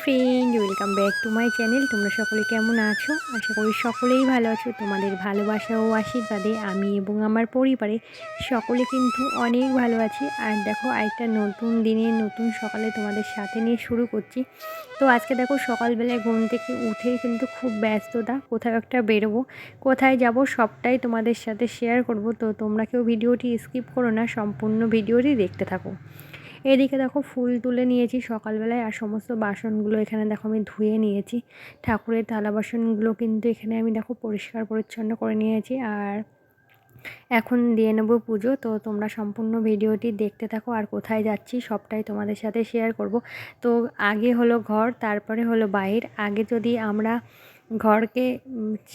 Friend, welcome back to my channel. তোমরা সকলে কেমন আছো? আশা করি সকলেই ভালো আছো। তোমাদের ভালোবাসা ও আশীর্বাদে আমি এবং আমার পরিবারে সকলে কিন্তু অনেক ভালো আছি। আর দেখো, আরেকটা নতুন দিনে নতুন সকালে তোমাদের সাথে নিয়ে শুরু করছি। তো আজকে দেখো, সকালবেলায় ঘুম থেকে উঠেই কিন্তু খুব ব্যস্ততা, কোথাও একটা বেরোবো, কোথায় যাব সবটাই তোমাদের সাথে শেয়ার করব। তো তোমরা কেউ ভিডিওটি স্কিপ করো না, সম্পূর্ণ ভিডিওটি দেখতে থাকো। এদিকে দেখো, ফুল তুলে নিয়েছি সকালবেলায়, আর সমস্ত বাসনগুলো এখানে দেখো আমি ধুয়ে নিয়েছি। ঠাকুরের থালা বাসনগুলো কিন্তু এখানে আমি দেখো পরিষ্কার পরিচ্ছন্ন করে নিয়েছি। আর এখন দিয়ে নেব পুজো। তো তোমরা সম্পূর্ণ ভিডিওটি দেখতে থাকো, আর কোথায় যাচ্ছি সবটাই তোমাদের সাথে শেয়ার করব। তো আগে হলো ঘর, তারপরে হলো বাইর। আগে যদি আমরা ঘরকে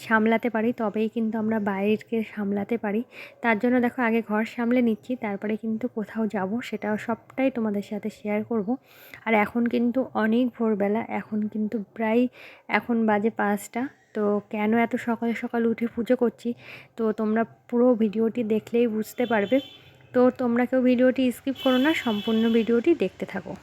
সামলাতে পারি, তবেই কিন্তু আমরা বাইরকে সামলাতে পারি। তার জন্য দেখো, আগে ঘর সামলে নিচ্ছি, তারপরে কিন্তু কোথাও যাব, সেটাও সবটাই তোমাদের সাথে শেয়ার করব। আর এখন কিন্তু অনেক ভোরবেলা, এখন কিন্তু প্রায় এখন বাজে 5টা। তো কেন এত সকাল সকাল উঠে পুজো করছি, তো তোমরা পুরো ভিডিওটি দেখলেই বুঝতে পারবে। তো তোমরা কেউ ভিডিওটি স্কিপ করো না, সম্পূর্ণ ভিডিওটি দেখতে থাকো।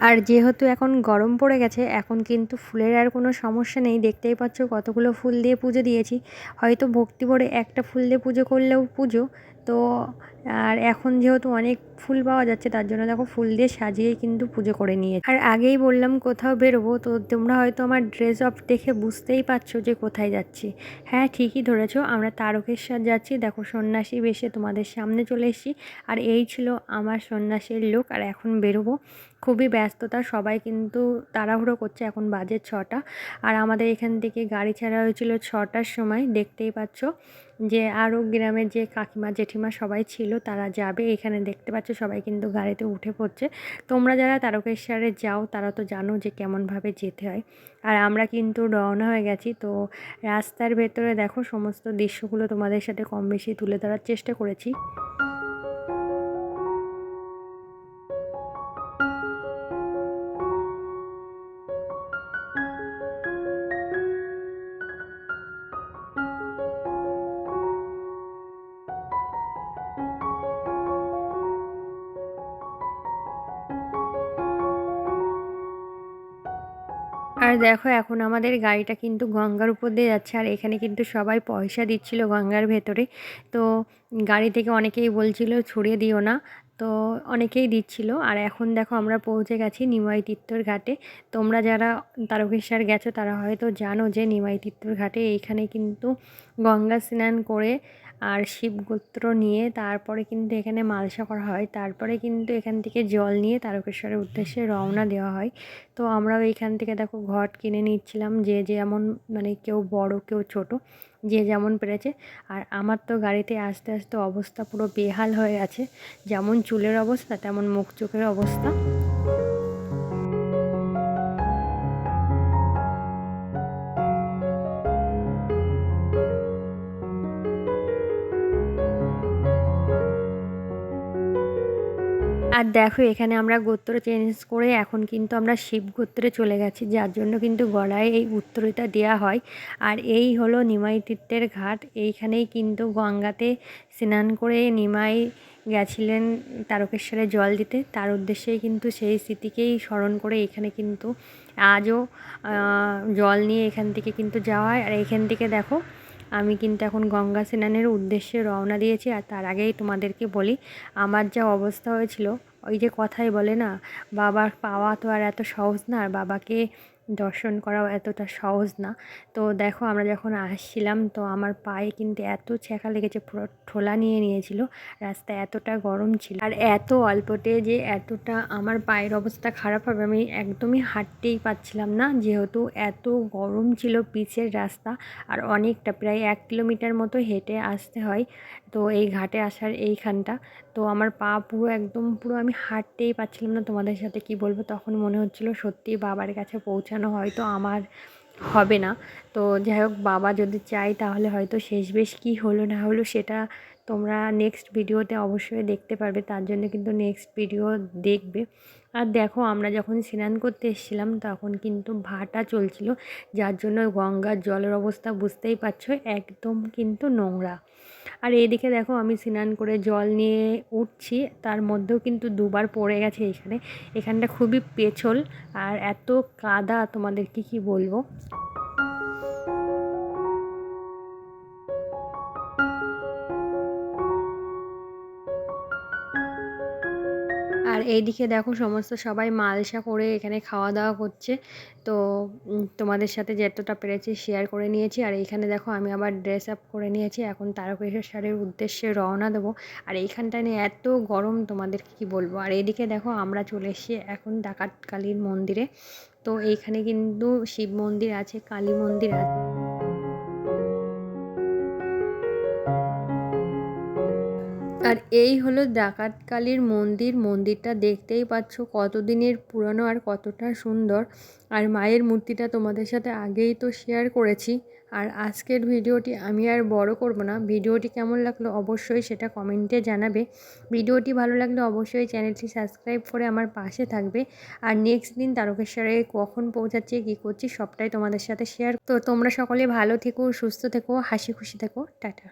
আর যেহেতু এখন গরম পড়ে গেছে, এখন কিন্তু ফুলের আর কোনো সমস্যা নেই। দেখতেই পাচ্ছ কতগুলো ফুল দিয়ে পুজো দিয়েছি। হয়তো ভক্তি ভরে একটা ফুল দিয়ে পুজো করলেও পুজো। তো আর এখন যেহেতু অনেক ফুল পাওয়া যাচ্ছে, তার জন্য দেখো ফুল দিয়ে সাজিয়ে কিন্তু পুজো করে নিয়েছি। আর আগেই বললাম কোথাও বেরোবো, তো তোমরা হয়তো আমার ড্রেস আপ দেখে বুঝতেই পারছো যে কোথায় যাচ্ছি। হ্যাঁ, ঠিকই ধরেছো, আমরা তারকেশ্বর যাচ্ছি। দেখো, সন্ন্যাসী বেশে তোমাদের সামনে চলে এসেছি। আর এই ছিল আমার সন্ন্যাসীর লুক। আর এখন বেরোবো, খুবই ব্যস্ততা, সবাই কিন্তু তাড়াহুড়ো করছে। এখন বাজে 6টা, আর আমাদের এখান থেকে গাড়ি ছাড়া হয়েছিল 6টার সময়। দেখতেই পাচ্ছ যে আরও গ্রামের যে কাকিমা জেঠিমা সবাই ছিল, তারা যাবে। এখানে দেখতে পাচ্ছ সবাই কিন্তু গাড়িতে উঠে পড়ছে। তোমরা যারা তারকেশ্বরে যাও তারা তো জানো যে কেমনভাবে যেতে হয়। আর আমরা কিন্তু রওনা হয়ে গেছি। তো রাস্তার ভেতরে দেখো সমস্ত দৃশ্যগুলো তোমাদের সাথে কম বেশি তুলে ধরার চেষ্টা করেছি। আর দেখো, এখন আমাদের গাড়িটা কিন্তু গঙ্গার উপর দিয়ে যাচ্ছে। আর এখানে কিন্তু সবাই পয়সা দিচ্ছিল গঙ্গার ভেতরে। তো গাড়ি থেকে অনেকেই বলছিল ছুড়ে দিও না। তো অনেকেই দিচ্ছিল। আর এখন দেখো আমরা পৌঁছে গেছি নিমাই তিত্তর ঘাটে। তোমরা যারা তারকেশ্বর গেছো তারা হয়তো জানো যে নিমাই তিত্তর ঘাটে এইখানে কিন্তু গঙ্গা স্নান করে আর শিবগোত্র নিয়ে তারপরে কিন্তু এখানে মালসা করা হয়, তারপরে কিন্তু এখান থেকে জল নিয়ে তারকেশ্বরের উদ্দেশ্যে রওনা দেওয়া হয়। তো আমরাও এইখান থেকে দেখো ঘট কিনে নিচ্ছিলাম, যে যেমন মানে কেউ বড় কেউ ছোট, যে যেমন পেরেছে। আর আমার তো গাড়িতে আস্তে আস্তে অবস্থা পুরো বেহাল হয়ে আছে, যেমন চুলের অবস্থা তেমন মুখ চোখের অবস্থা। আর দেখো এখানে আমরা গোত্র চেঞ্জ করে এখন কিন্তু আমরা শিব গোত্রে চলে গেছি, যার জন্য কিন্তু গলায় এই উত্তরীটা দেওয়া হয়। আর এই হলো নিমাই তীর্থের ঘাট। এইখানেই কিন্তু গঙ্গাতে স্নান করে নিমাই গেছিলেন তারকেশ্বরে জল দিতে, তার উদ্দেশ্যেই কিন্তু সেই স্মৃতিকেই স্মরণ করে এখানে কিন্তু আজও জল নিয়ে এখান থেকে কিন্তু যাওয়া হয়। আর এখান থেকে দেখো আমি কিন্তু এখন গঙ্গা স্নানের উদ্দেশ্যে রওনা দিয়েছি। আর তার আগেই তোমাদেরকে বলি আমার যা অবস্থা হয়েছিল, ওই যে কথাই বলে না, বাবার পাওয়া তো আর এত সহজ না, আর বাবাকে দর্শন করাও এতটা সহজ না। তো দেখো আমরা যখন আসছিলাম তো আমার পায়ে কিন্তু এত ছ্যাঁকা লেগেছে, পুরো ঠোলা নিয়ে নিয়েছিল। রাস্তা এতটা গরম ছিল আর এত অল্পতে যে এতটা আমার পায়ের অবস্থা খারাপ হবে আমি একদমই হাঁটতেই পারছিলাম না, যেহেতু এত গরম ছিল পিচের রাস্তা। আর অনেকটা প্রায় 1 কিলোমিটার মতো হেঁটে আসতে হয় তো এই ঘাটে আসার এইখানটা। তো আমার পা পুরো একদম পুরো আমি হাঁটতেই পারছিলাম না, তোমাদের সাথে কি বলবো। তখন মনে হচ্ছিল সত্যিই বাবার কাছে পৌঁছানো হয়তো আমার হবে না। তো যাই হোক, বাবা যদি চাই তাহলে হয়তো শেষমেশ কী হলো না হলো সেটা তোমরা নেক্সট ভিডিওতে অবশ্যই দেখতে পারবে, তার জন্য কিন্তু নেক্সট ভিডিও দেখবে। আর দেখো আমরা যখন স্নান করতে এসেছিলাম তখন কিন্তু ভাটা চলছিল, যার জন্য গঙ্গার জলের অবস্থা বুঝতেই পারছো একদম কিন্তু নোংরা। আর এইদিকে দেখো আমি স্নান করে জল নিয়ে উঠছি, তার মধ্যেও কিন্তু দুবার পড়ে গেছে এইখানে। এখানটা খুবই পেছল আর এত কাদা তোমাদেরকে কি বলবো। আর এইদিকে দেখো সমস্ত সবাই মালসা করে এখানে খাওয়া দাওয়া করছে। তো তোমাদের সাথে যতটা পেরেছি শেয়ার করে নিয়েছি। আর এইখানে দেখো আমি আবার ড্রেস আপ করে নিয়েছি, এখন তারকেশ্বরের উদ্দেশ্যে রওনা দেবো। আর এইখানটায় নিয়ে এত গরম তোমাদেরকে কি বলবো। আর এইদিকে দেখো আমরা চলে এসেছি এখন ডাকাত কালীর মন্দিরে। তো এইখানে কিন্তু শিব মন্দির আছে, কালী মন্দির আছে। আর এই হলো ডাকাত কালীর মন্দির। মন্দিরটা দেখতেই পাচ্ছ কতদিনের পুরনো আর কতটা সুন্দর। আর মায়ের মূর্তিটা তোমাদের সাথে আগেই তো শেয়ার করেছি। আর আজকের ভিডিওটি আমি আর বড় করব না। ভিডিওটি কেমন লাগলো অবশ্যই সেটা কমেন্টে জানাবে। ভিডিওটি ভালো লাগলে অবশ্যই চ্যানেলটি সাবস্ক্রাইব করে আমার পাশে থাকবে। আর নেক্সট দিন তারকেশ্বরে কখন পৌঁছাচ্ছি কী করছি সবটাই তোমাদের সাথে শেয়ার। তো তোমরা সকলে ভালো থেকো, সুস্থ থেকো, হাসি খুশি থেকো। টাটা।